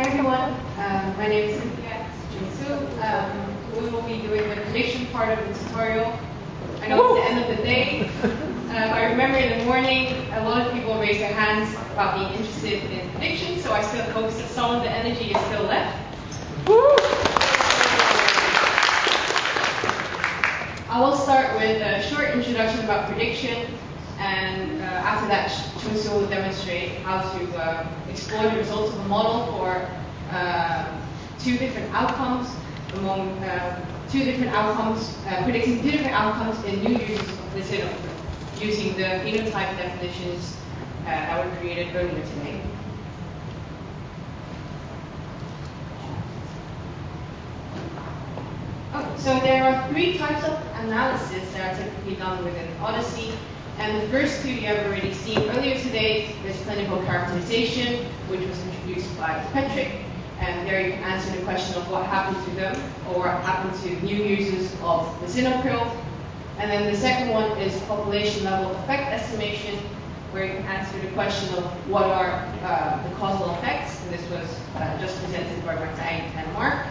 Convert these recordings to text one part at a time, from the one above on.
everyone. My name is Cynthia. Chungsoo. We will be doing the prediction part of the tutorial. I know it's the end of the day. I remember in the morning, a lot of people raised their hands about being interested in prediction, so I still hope that some of the energy is still left. I will start with a short introduction about prediction, and after that, Chungsoo will demonstrate how to explore the results of a model for two different outcomes, predicting two different outcomes in new users of the Cynthia, using the phenotype definitions that were created earlier today. So there are three types of analysis that are typically done within OHDSI. And the first two you have already seen earlier today. There's clinical characterization, which was introduced by Patrick. And there you can answer the question of what happened to them or what happened to new users of the Cynthia. And then the second one is population level effect estimation, where you can answer the question of what are the causal effects. And this was just presented by Martijn and Mark.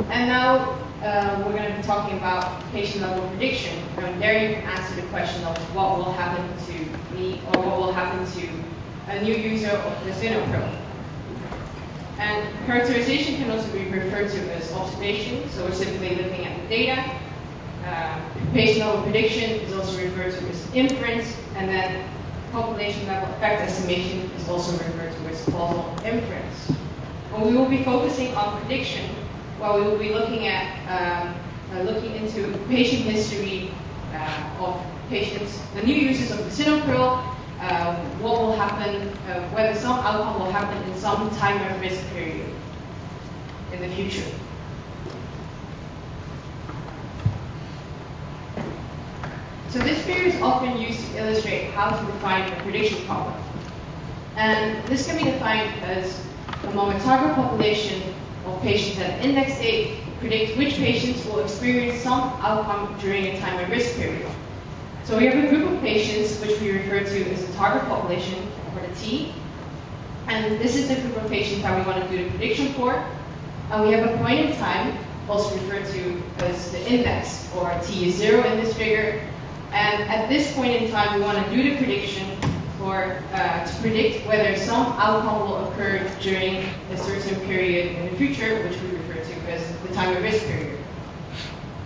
And now we're going to be talking about patient level prediction. And there you can answer the question of what will happen to me or what will happen to a new user of the Cynthia. And characterization can also be referred to as observation, so we're simply looking at the data. Patient level prediction is also referred to as inference, and then population level effect estimation is also referred to as causal inference. And we will be focusing on prediction, while we will be looking at looking into patient history of patients, the new users of the Cynthia. What will happen, whether some outcome will happen in some time and risk period in the future. So this figure is often used to illustrate how to define a prediction problem. And this can be defined as among a target population of patients at index date, predict which patients will experience some outcome during a time and risk period. So we have a group of patients which we refer to as the target population, or the T. And this is the group of patients that we want to do the prediction for. And we have a point in time, also referred to as the index, or T is 0 in this figure. And at this point in time, we want to do the prediction for to predict whether some outcome will occur during a certain period in the future, which we refer to as the time and risk period.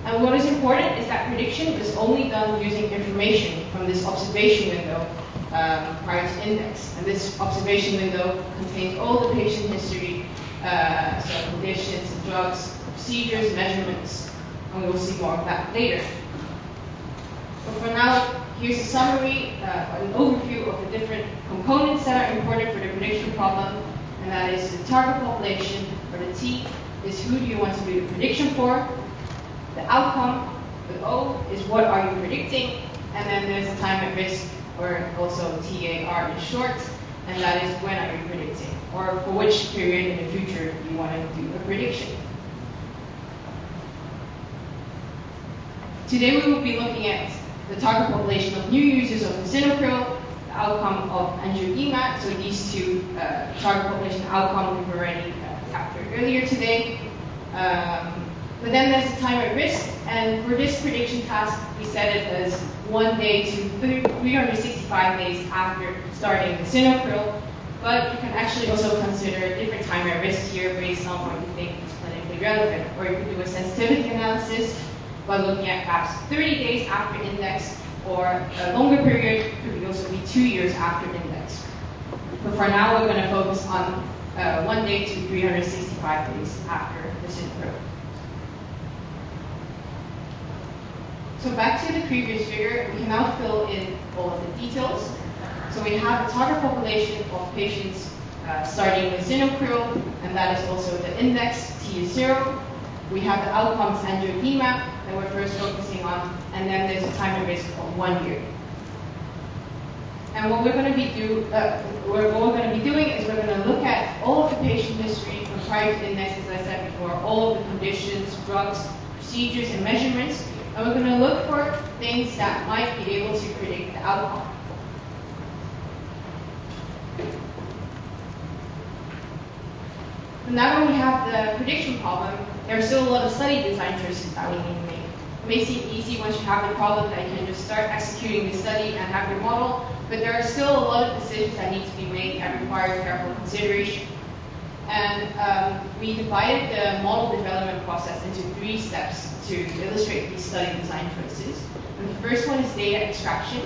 And what is important is that prediction is only done using information from this observation window prior to index. And this observation window contains all the patient history, so conditions, drugs, procedures, measurements, and we will see more of that later. But for now, here's a summary, an overview of the different components that are important for the prediction problem, and that is the target population, or the T, is who do you want to do the prediction for. The outcome, the O, is what are you predicting, and then there's the time at risk, or also TAR in short, and that is when are you predicting, or for which period in the future you want to do a prediction. Today we will be looking at the target population of new users of the Cynthia, the outcome of angioedema, so these two target population outcome we've already captured earlier today. But then there's the time at risk, and for this prediction task, we set it as 1 day to 365 days after starting the Cynthia. But you can actually also consider different time at risk here based on what you think is clinically relevant. Or you could do a sensitivity analysis by looking at perhaps 30 days after index, or a longer period could also be 2 years after index. But for now, we're going to focus on 1 day to 365 days after the Cynthia. So back to the previous figure, we can now fill in all of the details. So we have the target population of patients starting with Cynthia, and that is also the index, T is 0. We have the outcomes angioedema that we're first focusing on, and then there's a time at risk of 1 year. And what we're going to be doing is we're going to look at all of the patient history from prior to index, as I said before, all of the conditions, drugs, procedures, and measurements. And we're going to look for things that might be able to predict the outcome. now when we have the prediction problem, there are still a lot of study design choices that we need to make. It may seem easy once you have the problem that you can just start executing the study and have your model, but there are still a lot of decisions that need to be made that require careful consideration. And we divided the model development process into 3 steps to illustrate these study design choices. And the first one is data extraction,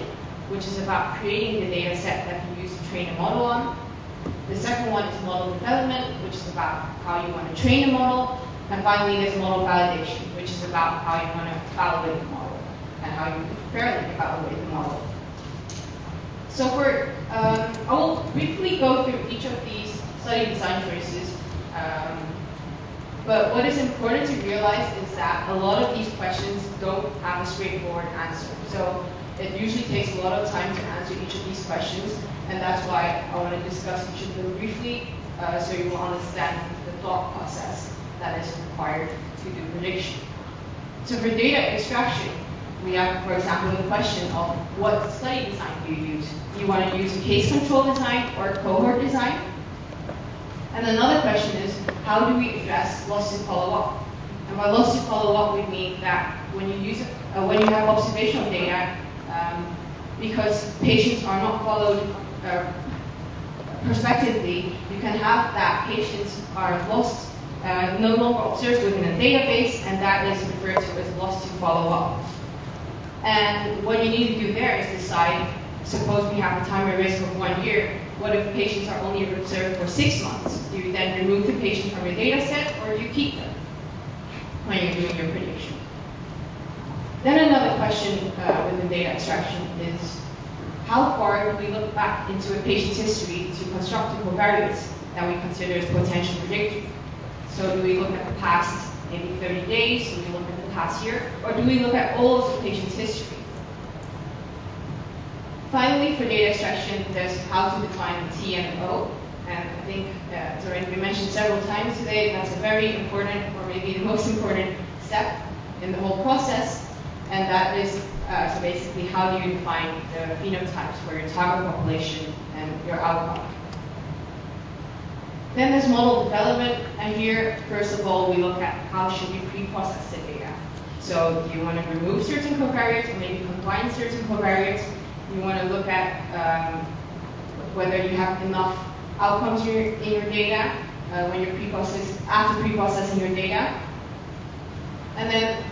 which is about creating the data set that you use to train a model on. The second one is model development, which is about how you want to train a model. And finally, there's model validation, which is about how you want to validate the model and how you fairly evaluate the model. So I will briefly go through each of these study design choices. But what is important to realize is that a lot of these questions don't have a straightforward answer. So it usually takes a lot of time to answer each of these questions, and that's why I want to discuss each of them briefly so you will understand the thought process that is required to do prediction. So for data extraction, we have, for example, the question of what study design do you use? Do you want to use a case control design or a cohort design? And another question is, how do we address loss to follow-up? And by loss to follow-up, we mean that when you have observational data, because patients are not followed prospectively, you can have that patients are lost, no longer observed within a database, and that is referred to as loss to follow-up. And what you need to do there is decide, suppose we have a time at risk of 1 year, what if patients are only observed for 6 months? Do you then remove the patient from your data set, or do you keep them when you're doing your prediction? Then another question within data extraction is, how far do we look back into a patient's history to construct the covariates that we consider as potential predictors? So do we look at the past maybe 30 days, do we look at the past year, or do we look at all of the patient's history? Finally, for data extraction, there's how to define the T and the O. And I think it's already been mentioned several times today. That's a very important, or maybe the most important step in the whole process. And that is, so basically, how do you define the phenotypes for your target population and your outcome? Then there's model development. And here, first of all, we look at how should we pre-process the data. So do you want to remove certain covariates, or maybe combine certain covariates? You want to look at whether you have enough outcomes in your data when you're after pre-processing your data. And then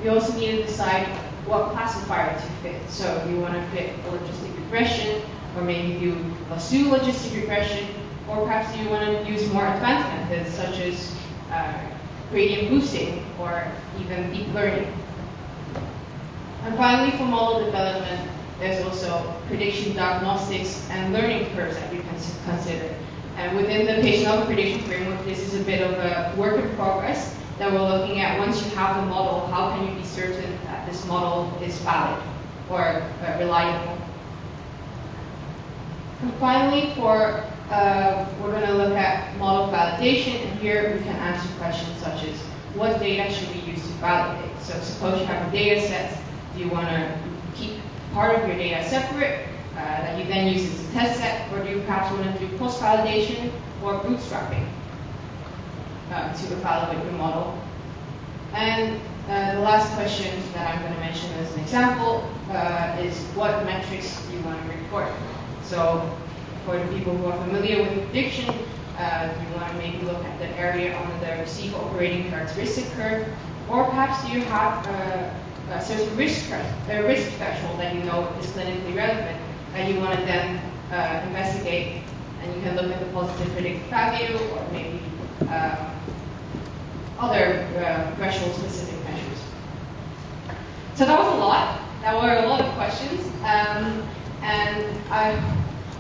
you also need to decide what classifier to fit. So you want to fit a logistic regression, or maybe do a pseudo-logistic regression, or perhaps you want to use more advanced methods such as gradient boosting or even deep learning. And finally, for model development, there's also prediction diagnostics and learning curves that you can consider. And within the patient-level prediction framework, this is a bit of a work in progress that we're looking at. Once you have the model, how can you be certain that this model is valid or reliable? And finally, we're going to look at model validation, and here we can answer questions such as, what data should we use to validate? So suppose you have a data set, do you want to keep part of your data separate that you then use as a test set, or do you perhaps want to do cross-validation or bootstrapping to evaluate your model? And the last question that I'm going to mention as an example is, what metrics do you want to report? So for the people who are familiar with prediction, you want to maybe look at the area on the received operating characteristic curve, or perhaps you have a certain risk threshold that you know is clinically relevant, and you want to then investigate, and you can look at the positive predictive value, or maybe other threshold-specific measures. So that was a lot. That were a lot of questions, and I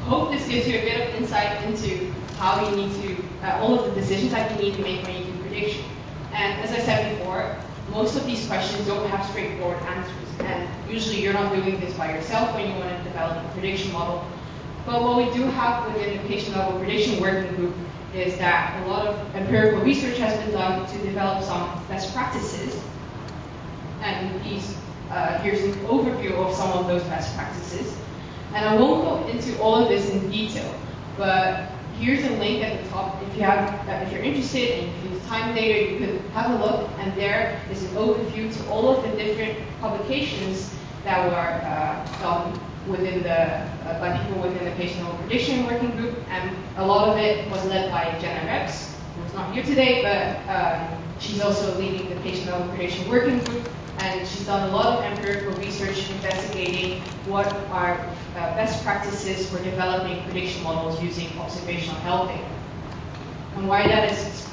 hope this gives you a bit of insight into how you need to, all of the decisions that you need to make when you do prediction. And as I said before, most of these questions don't have straightforward answers, and usually you're not doing this by yourself when you want to develop a prediction model. But what we do have within the patient-level prediction working group is that a lot of empirical research has been done to develop some best practices. And here's an overview of some of those best practices. And I won't go into all of this in detail, but here's a link at the top. If you're interested and if you have time later, you could have a look. And there is an overview to all of the different publications that were done within by people within the patient level prediction working group. And a lot of it was led by Jenna Rex, who's not here today, but she's also leading the patient level prediction working group. And she's done a lot of empirical research investigating what are best practices for developing prediction models using observational health data. And why that is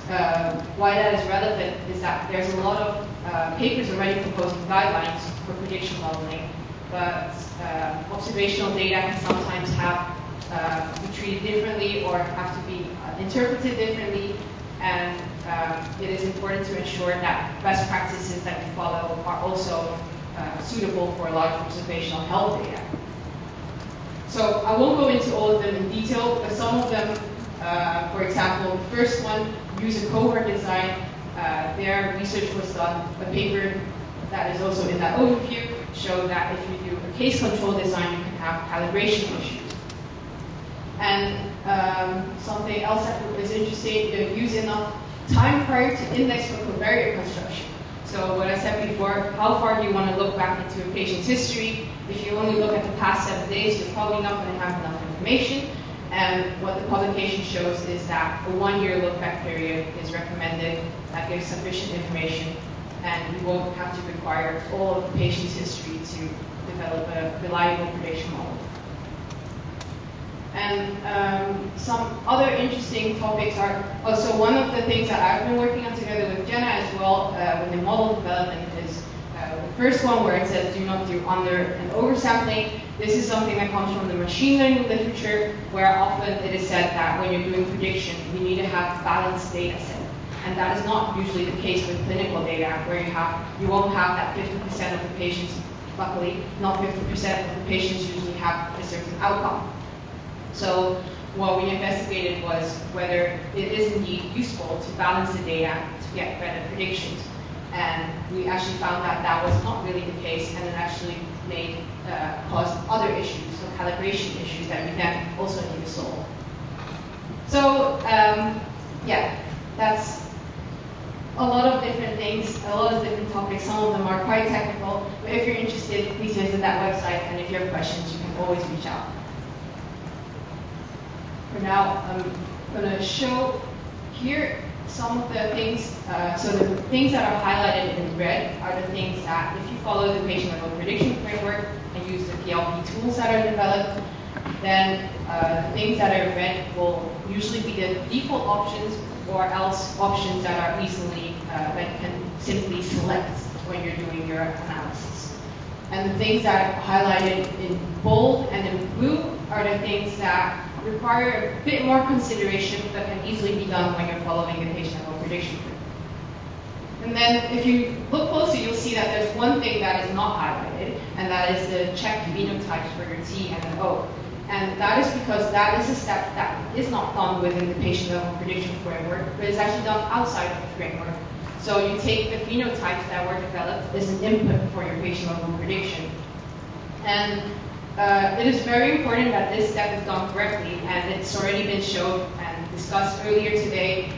relevant is that there's a lot of papers already proposing guidelines for prediction modeling, but observational data can sometimes be treated differently or have to be interpreted differently. And it is important to ensure that best practices that we follow are also suitable for large observational health data. So I won't go into all of them in detail, but some of them, for example, the first one, use a cohort design. Their research was done, a paper that is also in that overview, showed that if you do a case control design, you can have calibration issues. And something else that is interesting, use enough time prior to index for covariate construction. So what I said before, how far do you want to look back into a patient's history? If you only look at the past 7 days, you're probably not going to have enough information. And what the publication shows is that a 1-year look back period is recommended. That gives sufficient information, and you won't have to require all of the patient's history to develop a reliable prediction model. And some other interesting topics are also one of the things that I've been working on together with Jenna as well with the model development is the first one where it says do not do under and oversampling. This is something that comes from the machine learning literature, where often it is said that when you're doing prediction, you need to have balanced data set. And that is not usually the case with clinical data, where you won't have that 50% of the patients, luckily, not 50% of the patients usually have a certain outcome. So what we investigated was whether it is indeed useful to balance the data to get better predictions. And we actually found that that was not really the case, and it actually caused other issues, so calibration issues that we then also need to solve. So yeah, that's a lot of different things, a lot of different topics. Some of them are quite technical, but if you're interested, please visit that website, and if you have questions, you can always reach out. For now, I'm going to show here some of the things. So the things that are highlighted in red are the things that, if you follow the patient level prediction framework and use the PLP tools that are developed, then the things that are red will usually be the default options, or else options that are easily, that you can simply select when you're doing your analysis. And the things that are highlighted in bold and in blue are the things that require a bit more consideration, but can easily be done when you're following the patient level prediction group. And then if you look closely, you'll see that there's one thing that is not highlighted, and that is the check phenotypes for your T and an O. And that is because that is a step that is not done within the patient level prediction framework, but it's actually done outside of the framework. So you take the phenotypes that were developed as an input for your patient level prediction. And it is very important that this step is done correctly, and it's already been shown and discussed earlier today.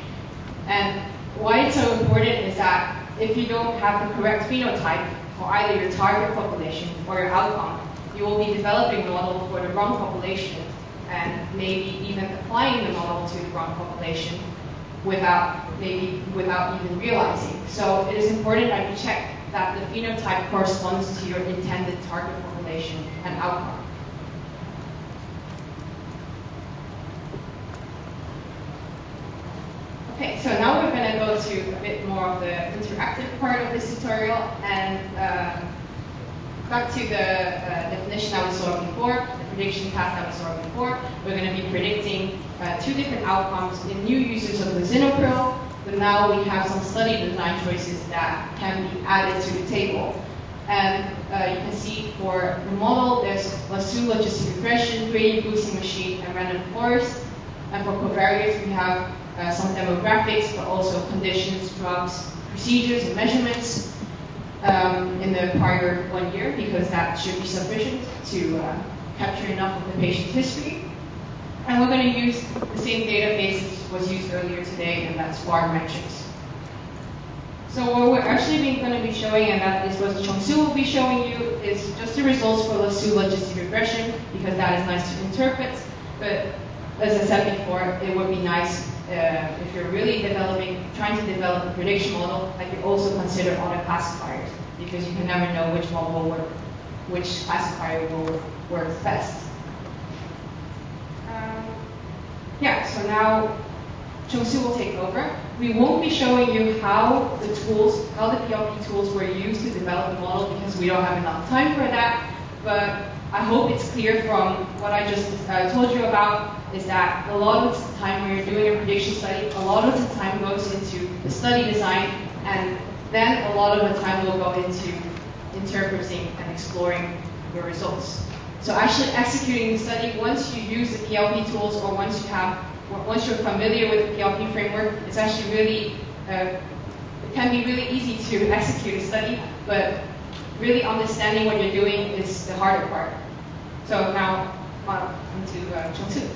And why it's so important is that if you don't have the correct phenotype for either your target population or your outcome, you will be developing a model for the wrong population, and maybe even applying the model to the wrong population without even realizing. So it is important that you check that the phenotype corresponds to your intended target population and outcome. Okay, so now we're going to go to a bit more of the interactive part of this tutorial, and back to the definition that we saw before, the prediction path that we saw before. We're going to be predicting 2 different outcomes in new users of Lusinopro, but now we have some study design choices that can be added to the table. And you can see for the model, there's assumed logistic regression, gradient boosting machine, and random forest. And for covariates, we have some demographics, but also conditions, drugs, procedures, and measurements in the prior 1 year, because that should be sufficient to capture enough of the patient's history. And we're going to use the same database as was used earlier today, and that's bar metrics. So what we're actually going to be showing, and that is what Chungsoo will be showing you, is just the results for Lasso logistic regression, because that is nice to interpret. But as I said before, it would be nice if you're really trying to develop a prediction model, that you also consider other classifiers, because you can never know which model will work, which classifier will work best. So now Chungsoo will take over. We won't be showing you how the PLP tools were used to develop the model, because we don't have enough time for that. But I hope it's clear from what I just told you about, is that a lot of the time when you're doing a prediction study, a lot of the time goes into the study design, and then a lot of the time will go into interpreting and exploring your results. So actually executing the study, once you use the PLP tools, or once you're familiar with the PLP framework, it's actually really, it can be really easy to execute a study, but really understanding what you're doing is the harder part. So now, on to Chungsoo.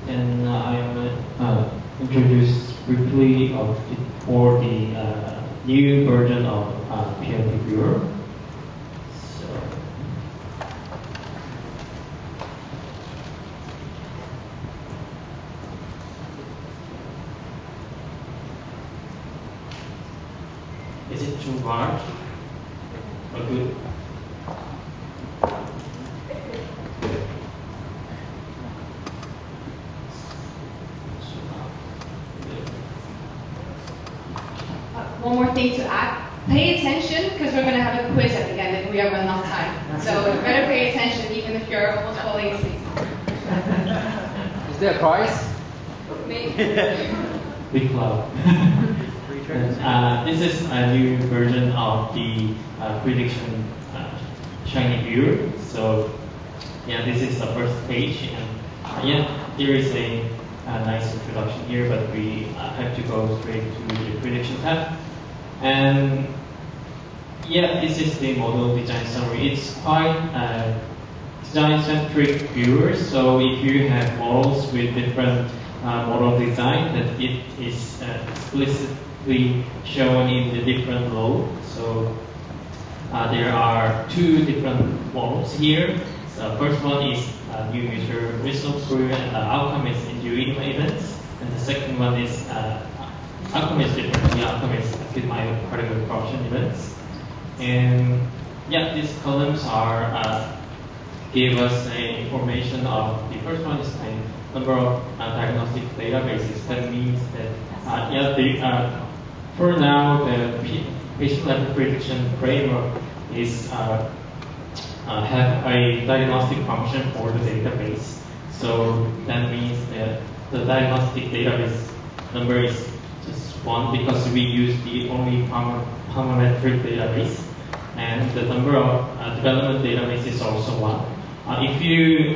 And I will introduce briefly for the new version of PLP Viewer. So, is it too large or good? One more thing to add. Pay attention, because we're going to have a quiz at the end if we have enough time. So you better pay attention even if you're almost falling asleep. Is there a prize? Maybe. Big cloud. This is a new version of the prediction shiny viewer. So this is the first page, and there is a nice introduction here, but we have to go straight to the prediction tab. And this is the model design summary. It's quite design-centric viewer. So if you have models with different model design, that it is explicitly shown in the different row. So there are two different models here. So first one is new user results query, and the outcome is individual events. And the second one is outcome is different. The outcome is active particle corruption events. And these columns are give us information of the first one is the number of diagnostic databases. That means that for now the patient level prediction framework is have a diagnostic function for the database. So that means that the diagnostic database number is just 1, because we use the only parametric database, and the number of development database is also 1. If you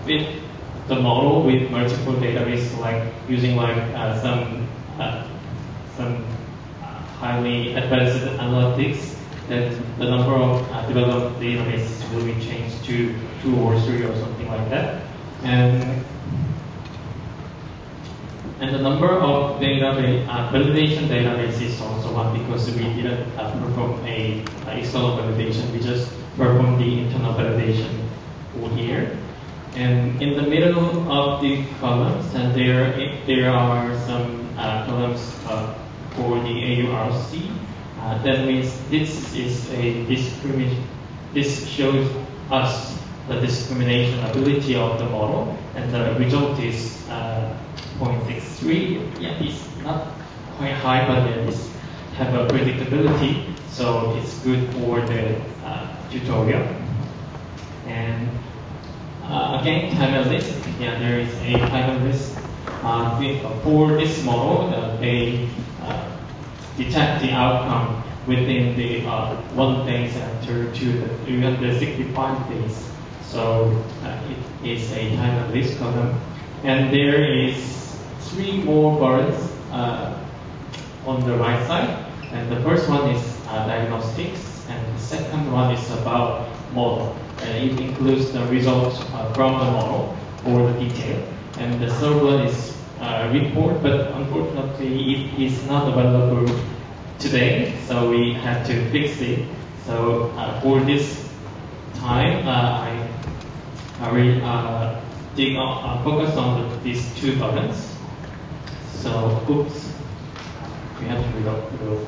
fit the model with multiple databases, like using some highly advanced analytics, then the number of development databases will be changed to 2 or 3 or something like that. And the number of validation databases is also 1, because we didn't perform a external validation. We just performed the internal validation over here. And in the middle of the columns, and there are some columns for the AURC. That means this is a discrimination. This shows us the discrimination ability of the model, and the result is 0.63. It's not quite high, but it have a predictability, so it's good for the tutorial. And again, time list. There is a time list for this model. They detect the outcome within the 1 day after to the 365 days. So it is a time list column, and there is 3 more bars on the right side. And the first one is diagnostics, and the second one is about model. And it includes the results from the model or the detail. And the third one is report, but unfortunately it is not available today, so we have to fix it. So for this time, I will focus on these two buttons. So, oops, we have to reload.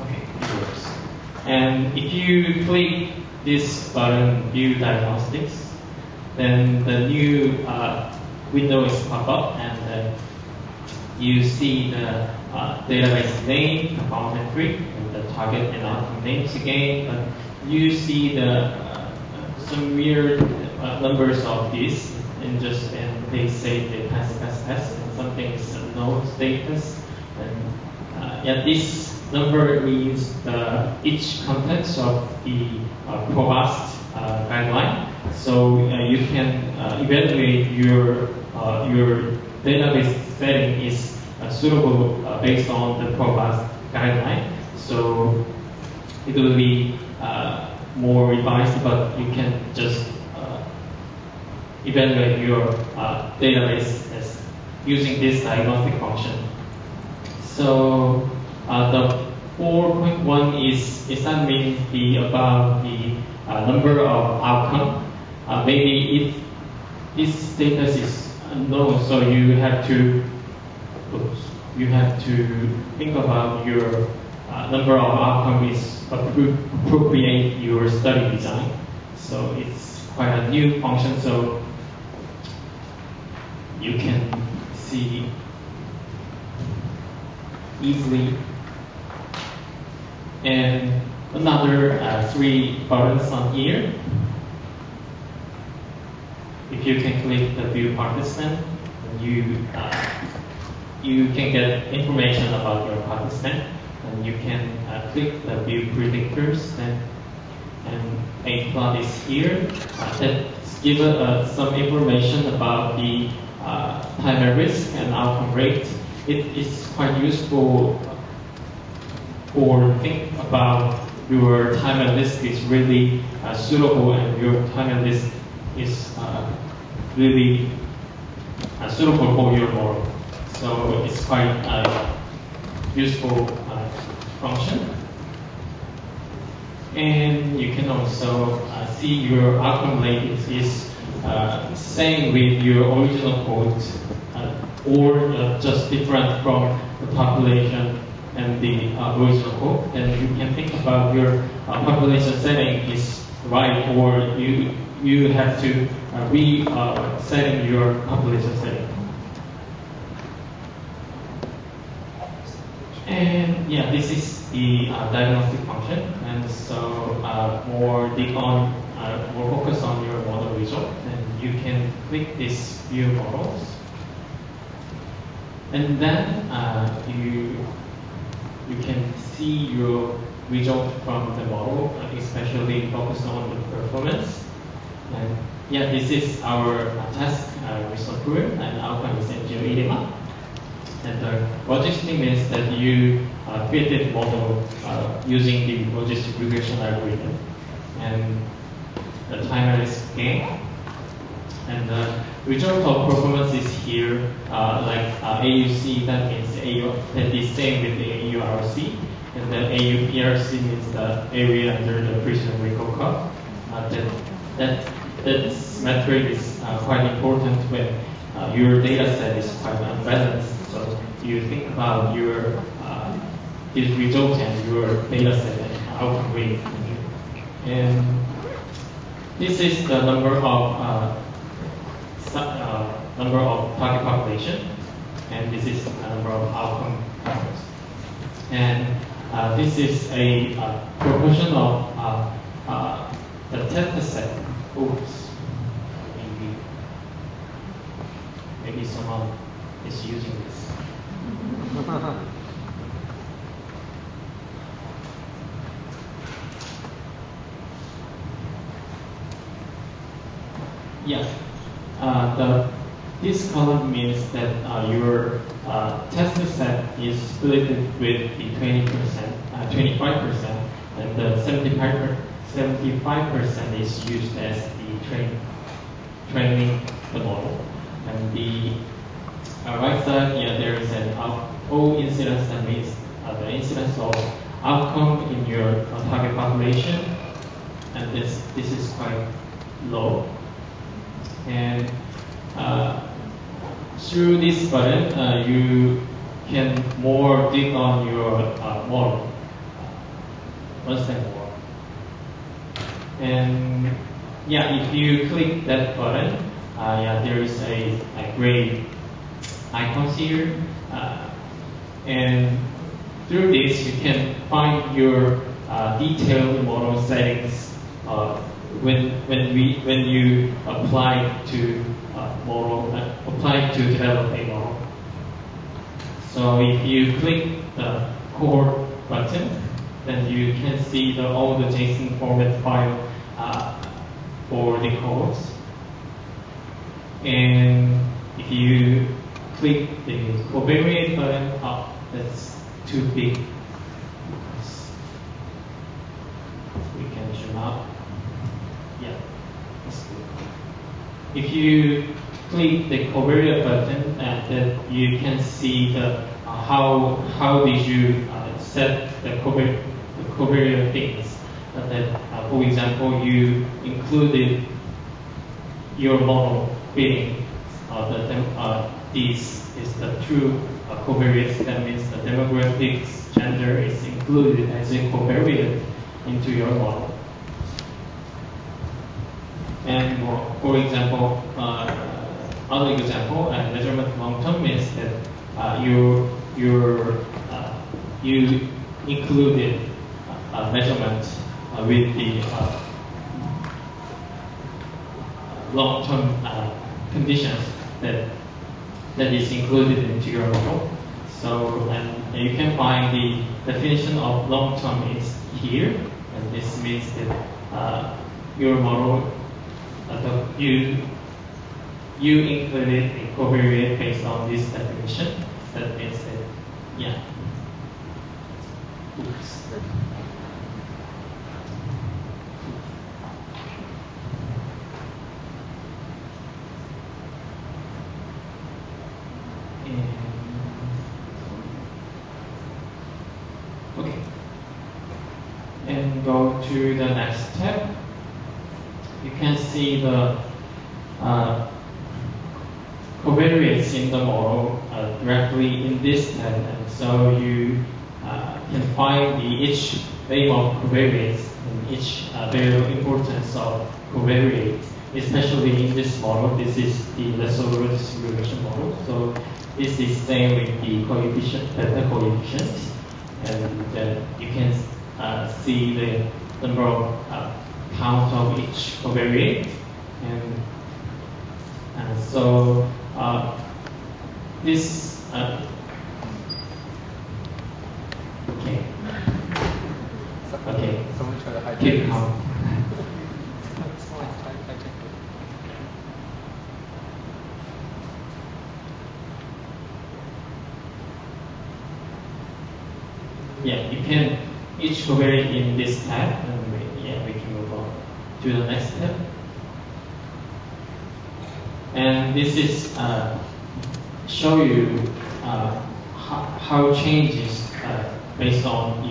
Okay, it works. And if you click this button, View Diagnostics, then the new window is pop up, and you see the database name, compound entry, and the target and outcome names again. But you see the some weird numbers of these, and they say they pass, and something is no status. And this number means each contents of the provost guideline. So you can evaluate your database setting is suitable based on the provost guideline. So it will be more revised, but you can just evaluate your database as using this diagnostic function. So the 4.1 is that means about the number of outcome. Maybe if this status is unknown, so you have to think about your number of outcome is appropriate your study design. So it's quite a new function, so you can see easily. And another 3 buttons on here. If you can click the View Participant, you can get information about your participant, and you can click the View Predictors, and a plot is here that gives some information about the time at risk and outcome rate. It is quite useful for think about your time at risk is really suitable, and your time at risk is really suitable for your model. So it's quite useful function. And you can also see your outcome rate is same with your original code, or just different from the population and the original code. Then you can think about your population setting is right, or you have to setting your population setting. And this is the diagnostic function. And so more focus on your model result. And you can click this View Models. And then you can see your result from the model, especially focused on the performance. And this is our task result group, and outcome is angioedema. And the logistic means that you created model using the logistic regression algorithm, and the time at risk gain. And the result of performance is here, like AUC, that means that is same with the AURC, and the AUPRC means the area under the precision recall curve. That metric is quite important when your data set is quite unbalanced. So you think about your this result and your data set and outcome rate. And this is the number of target population, and this is the number of outcome factors. And this is a proportion of the test set. Oops, maybe someone is using this. This column means that your test set is split with the 20%, 25%, and the 75% is used as the training the model. And the right side, there is an O incidence, that means the incidence of outcome in your target population, and this is quite low. And through this button, you can more dig on your model, understand more. And if you click that button, there is a gray icons here, and through this you can find your detailed model settings when you apply to develop a model. So if you click the core button, then you can see all the JSON format file for the codes. And if you click the covariate button, that's too big. We can zoom out. That's good. If you click the covariate button, then you can see how did you set the covariate things. For example, you included your model fitting. This is the true covariance. That means the demographics, gender is included as a covariate into your model. And for example, other example, measurement long term means that you included measurement with the long term conditions that is included into your model. So, and you can find the definition of long term is here, and this means that your model, you included a covariate based on this definition. That means that, Oops. Okay. And go to the next tab. You can see the covariates in the model directly in this tab, and so you can find each name of covariates and each variable importance of covariates. Especially in this model, this is the less-over distribution model. So this is same with the beta coefficients, and you can see the number of count of each covariate, and so this okay. Someone try to hide Keep this. count. You can each covariate in this tab, and we can move on to the next tab. And this is show you how changes based on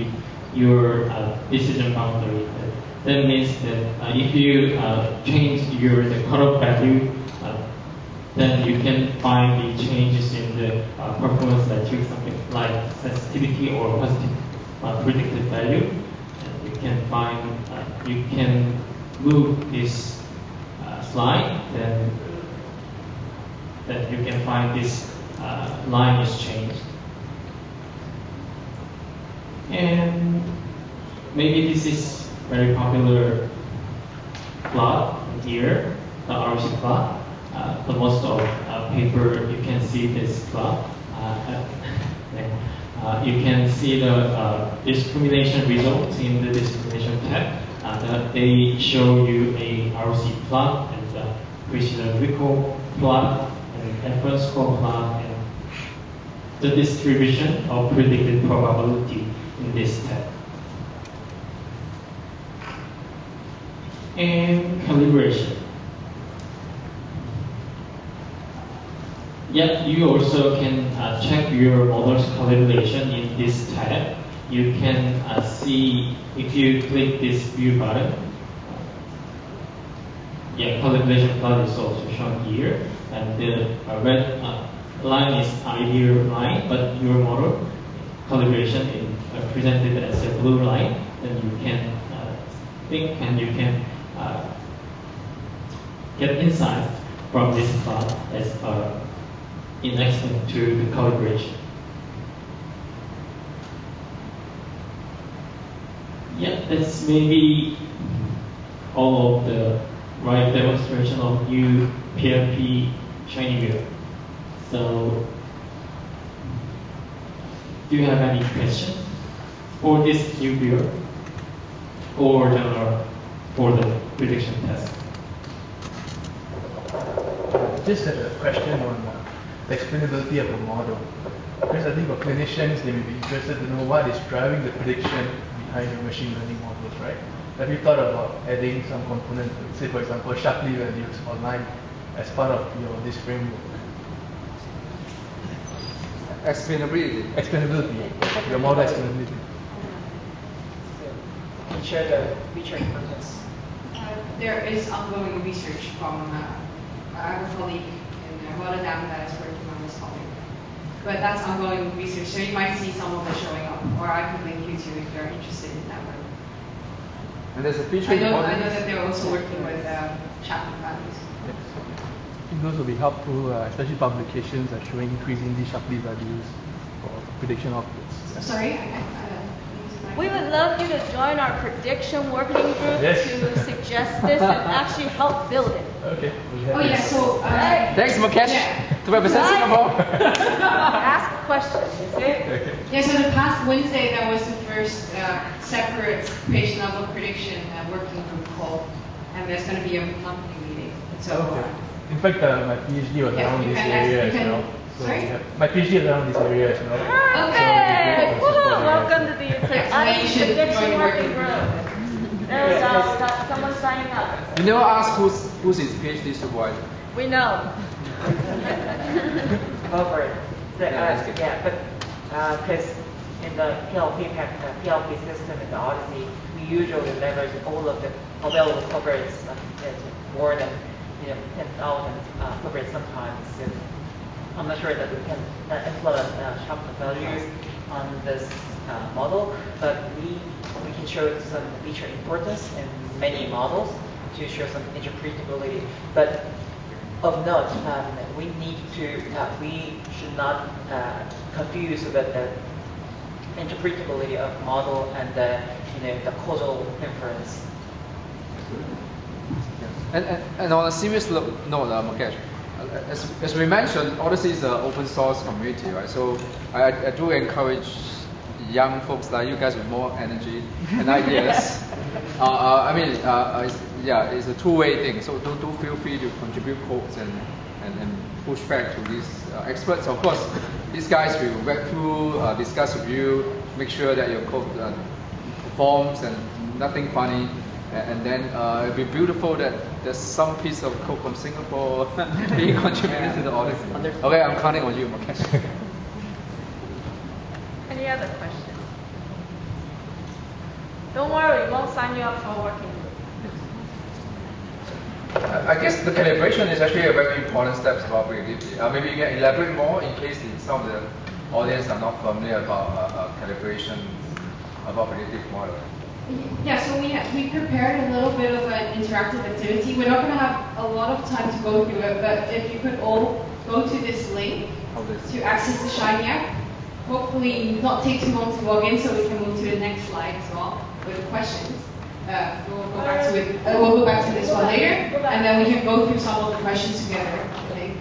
your decision boundary. That means that if you change the cutoff value, then you can find the changes in the performance metrics, something like sensitivity or positive predicted value. And you can find, you can move this slide, then you can find this line is changed. And maybe this is very popular plot here, the RC plot. The most of paper you can see this plot. You can see the discrimination results in the discrimination tab. They show you a RC plot, and physiological plot and inference score plot and the distribution of predicted probability in this tab. And calibration. Yep, you also can check your model's calibration in this tab. You can see if you click this view button. Calibration plot is also shown here, and the red line is ideal line, but your model calibration is presented as a blue line. Then you can think and you can get insights from this plot as in extent to the calibration. That's maybe all of the right demonstration of new PLP shiny view. So, do you have any questions for this new view or general for the prediction test? Just had a question on the explainability of the model. Because I think for clinicians, they may be interested to know what is driving the prediction behind the machine learning models, right? Have you thought about adding some component, say for example, Shapley values online as part of this framework? Explainability. Explainability. Your model explainability. Can you share the feature importance? There is ongoing research from I have a colleague in Rotterdam that is working on this topic. But that's ongoing research, so you might see some of it showing up, or I could link you to if you're interested in that work. And there's a feature I know that they're also working with Chapman values. Yes. I think those will be helpful, especially publications that are showing increasingly Shapley values for prediction outputs. Sorry? We would love you to join our prediction working group Yes. to suggest this and actually help build it. Okay. Oh yeah, so Thanks, Mukesh, to represent Right. Singapore. Ask questions, you see? Okay. yeah, so the past Wednesday that was the first separate patient level prediction working group call, and there's going to be a monthly meeting. So Okay. In fact, my PhD was yeah, around you this can area ask- as you can- well. So sorry? my PhD is around this area as well. Okay, So it'd be great to support you welcome guys. to the Yeah, so then you should prediction join working working group. There we go, we got someone signing up. You never ask who's his PhD supervisor. We know. Over it. Yeah, that's good. But because in the PLP system in the OHDSI, we usually leverage all of the available covers, more than 10,000 covers sometimes. And I'm not sure that we can implement Shapley values on this model, but we can show some feature importance in many models to show some interpretability. But of note, we should not confuse the interpretability of model and the causal inference. And on a serious note, Mukesh, as we mentioned, OHDSI is an open source community, right? So I do encourage young folks like you guys with more energy and ideas. It's a two-way thing. So do feel free to contribute codes and push back to these experts. Of course, these guys will work through, discuss with you, make sure that your code performs and nothing funny. And then it'd be beautiful that there's some piece of code from Singapore being contributed to the OHDSI. Okay, I'm counting on you, Mukesh. Any other questions? Don't worry, we won't sign you up for a working group. I guess the calibration is actually a very important step about predictivity. Maybe you can elaborate more in case some of the audience are not familiar about calibration about predictive model. yeah, so we prepared a little bit of an interactive activity. We're not going to have a lot of time to go through it, but if you could all go to this link to access the Shiny app, hopefully not take too long to log in, so we can move to the next slide as well with the questions. We'll go back to it. We'll go back to this one later, and then we can go through some of the questions together. I think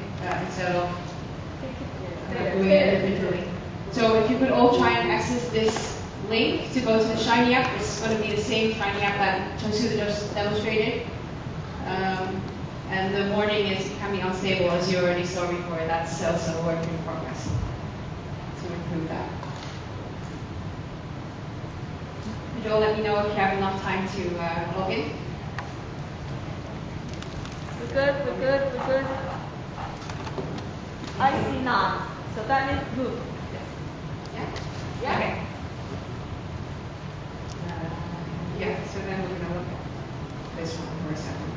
instead of doing it individually. So if you could all try and access this link to go to the Shiny app, it's going to be the same Shiny app that Chungsoo just demonstrated. And the warning is it can be unstable, as you already saw before. That's also a work in progress to improve that. Joel, let me know if you have enough time to log in. We're good, we're good, we're good. I see none, so that means good. Yeah? Yeah. Okay. Yeah, so then we're going to look at this one for a second.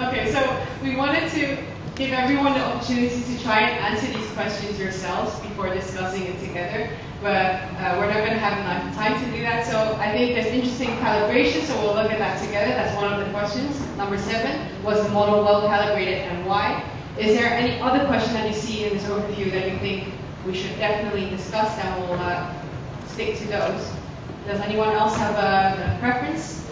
Okay, so we wanted to give everyone the opportunity to try and answer these questions yourselves before discussing it together, but we're not going to have enough time to do that. So I think there's interesting calibration, so we'll look at that together. That's one of the questions. Number 7, was the model well calibrated and why? Is there any other question that you see in this overview that you think we should definitely discuss? Then we'll stick to those. Does anyone else have a preference?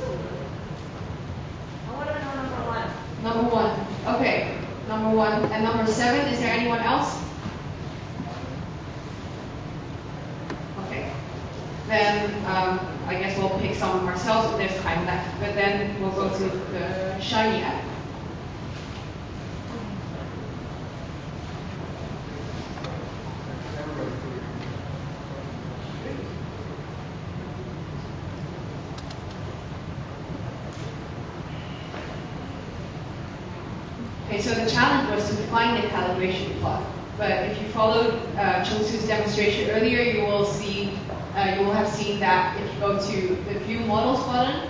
I want to know number 1. Number 1. Okay, number 1. And number 7, is there anyone else? Okay. Then I guess we'll pick some ourselves if there's time left. But then we'll go to the Shiny app. Okay, so the challenge was to find the calibration plot. But if you followed Chungsoo's demonstration earlier, you will have seen that if you go to the View Models button.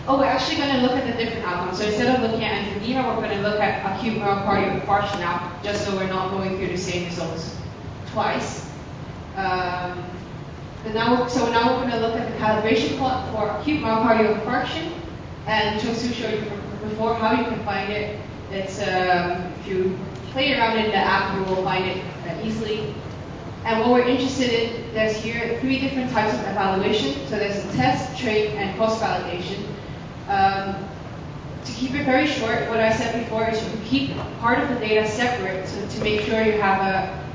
Oh, we're actually going to look at the different outcomes. So instead of looking at angioedema, we're going to look at acute myocardial infarction now, just so we're not going through the same results twice. So now we're going to look at the calibration plot for acute myocardial infarction. And Chungsoo showed you before how you can find it. It's if you play around in the app, you will find it easily. And what we're interested in, there's here 3 different types of evaluation. So there's a test, trait, and cross-validation. To keep it very short, what I said before is you keep part of the data separate to make sure you have a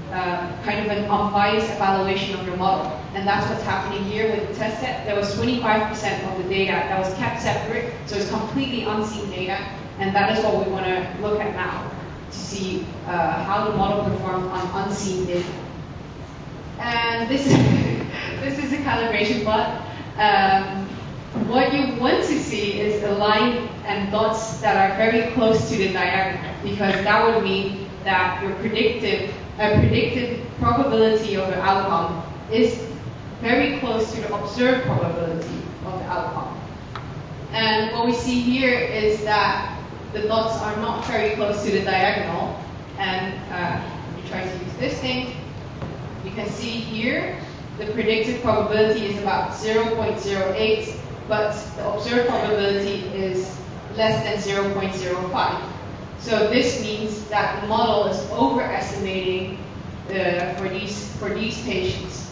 kind of an unbiased evaluation of your model. And that's what's happening here with the test set. There was 25% of the data that was kept separate, so it's completely unseen data. And that is what we want to look at now to see how the model performed on unseen data. And this is a calibration plot. What you want to see is a line and dots that are very close to the diagonal, because that would mean that your predicted probability of the outcome is very close to the observed probability of the outcome. And what we see here is that the dots are not very close to the diagonal. And you try to use this thing. You can see here the predicted probability is about 0.08, but the observed probability is less than 0.05. So this means that the model is overestimating for these patients.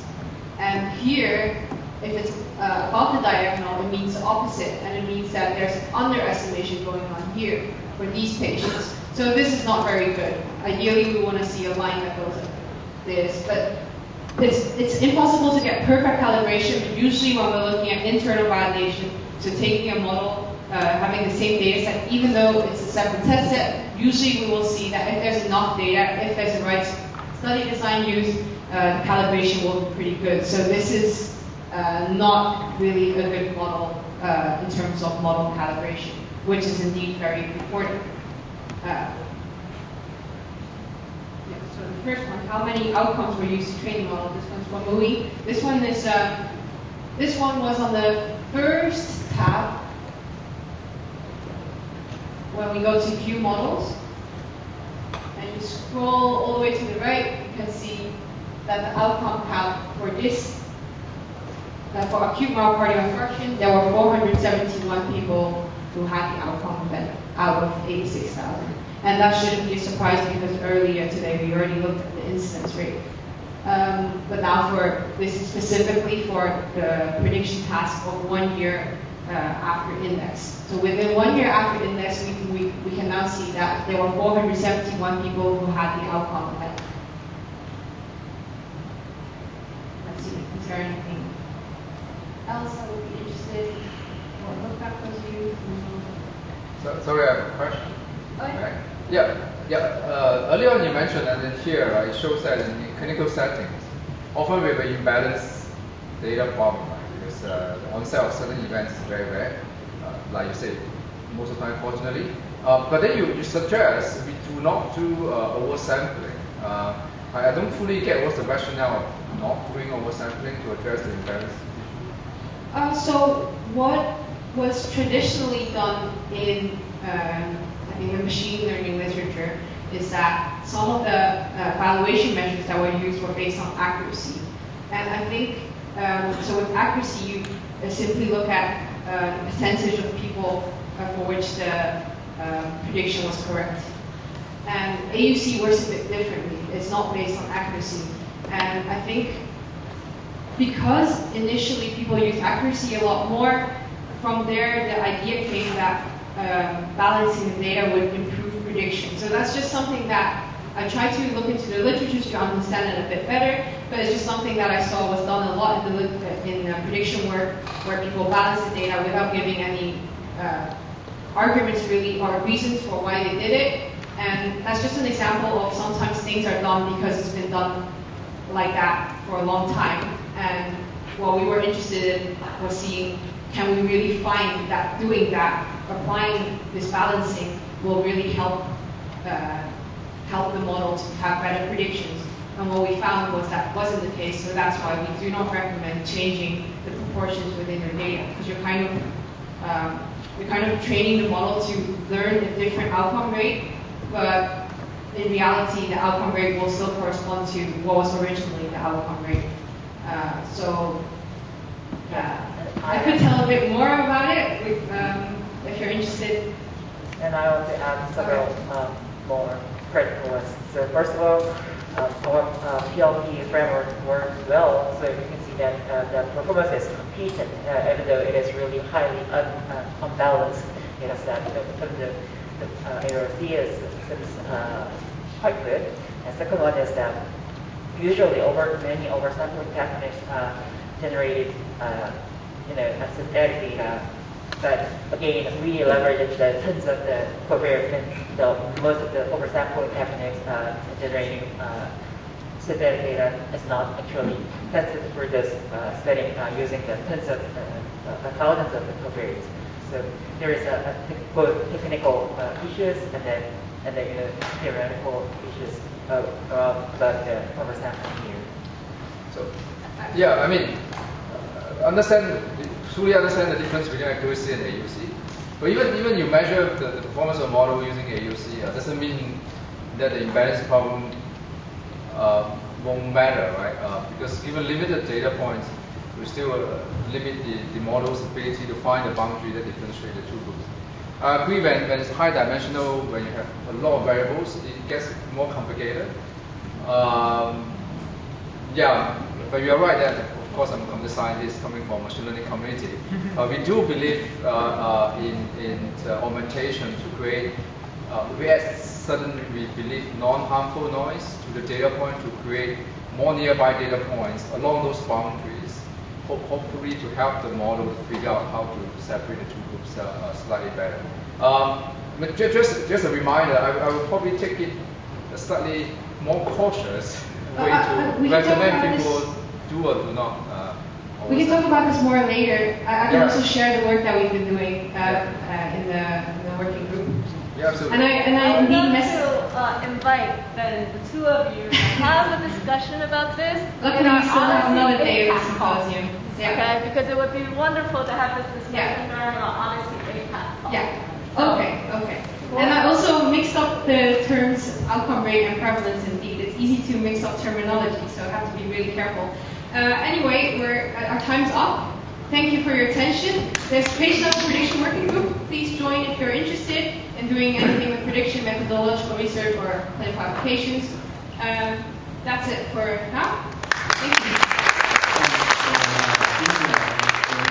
And here, if it's above the diagonal, it means the opposite, and it means that there's underestimation going on here for these patients. So this is not very good. Ideally, we want to see a line that goes like this, but it's impossible to get perfect calibration. But usually, when we're looking at internal validation, so taking a model, having the same data set, even though it's a separate test set, usually we will see that if there's enough data, if there's the right study design used, the calibration will be pretty good. So this is not really a good model in terms of model calibration, which is indeed very important. So the first one, how many outcomes were used to train the model? This one's from Louis. This one was on the first tab. When we go to View Models, and you scroll all the way to the right, you can see that the outcome count for this, for acute myocardial infarction, there were 471 people who had the outcome event out of 86,000. And that shouldn't be a surprise because earlier today we already looked at the incidence rate. But now this is specifically for the prediction task of 1 year after index. So within 1 year after index, we can now see that there were 471 people who had the outcome event. Let's see, is there there anything else I would be interested in? Or what backgrounds do you? Sorry, I have a question. Okay. Right? Earlier on you mentioned, and then here it shows that in clinical settings, often we have an imbalanced data problem, right? Because the onset of certain events is very rare, like you said, most of the time, fortunately. But then you suggest we do not do oversampling. I don't fully get what's the rationale of not doing oversampling to address the imbalance. So what was traditionally done in I think the machine learning literature is that some of the evaluation measures that were used were based on accuracy. And I think, so with accuracy, you simply look at the percentage of people for which the prediction was correct. And AUC works a bit differently. It's not based on accuracy. And I think because initially people used accuracy a lot more, from there the idea came that balancing the data would improve prediction. So that's just something that I tried to look into the literature to understand it a bit better, but it's just something that I saw was done a lot in prediction work, where people balance the data without giving any arguments really or reasons for why they did it. And that's just an example of sometimes things are done because it's been done like that for a long time. And what we were interested in was seeing, can we really find that doing that, applying this balancing will really help the model to have better predictions. And what we found was that wasn't the case, so that's why we do not recommend changing the proportions within your data, because you're kind of training the model to learn a different outcome rate, but in reality the outcome rate will still correspond to what was originally the outcome rate. I could tell a bit more about it if you're interested. And I want to add several more critical ones. So first of all, our PLP framework works well, so you can see that the performance is competent, even though it is really highly unbalanced data set. The ARC seems quite good. And second one is that usually many oversampling techniques generated a synthetic data, but again, we leverage the tons of the covariance. So most of the oversampling techniques generating synthetic data is not actually tested for this setting using the tons of thousands of the covariance. So there is both technical issues and then theoretical issues about the oversampling here. So, yeah, I mean, truly understand the difference between accuracy and AUC. But even you measure the performance of a model using AUC, doesn't mean that the imbalance problem won't matter, right? Because given limited data points, we still limit the model's ability to find a boundary that differentiates the two groups. I agree when it's high dimensional, when you have a lot of variables, it gets more complicated. Yeah, but you're right that, of course, I'm the scientist coming from machine learning community. We do believe in augmentation to create, we believe non-harmful noise to the data point to create more nearby data points along those boundaries, hopefully to help the model to figure out how to separate the two groups slightly better. But just a reminder, I will probably take it a slightly more cautious way to recommend people do or do not. We can talk about this more later. I can also share the work that we've been doing in the working group. Yeah, absolutely. And I would need love to invite the two of you to have a discussion about this. Luckily, we still have another day of the symposium. Yeah. Okay, because it would be wonderful to have this discussion during our OHDSI APAC. Yeah. Okay. And I also mixed up the terms outcome rate and prevalence. Indeed, it's easy to mix up terminology, so I have to be really careful. Anyway, our time's up. Thank you for your attention. There's Patient Level Prediction Working Group. Please join if you're interested in doing anything with prediction, methodological research, or clinical applications. That's it for now. Thank you.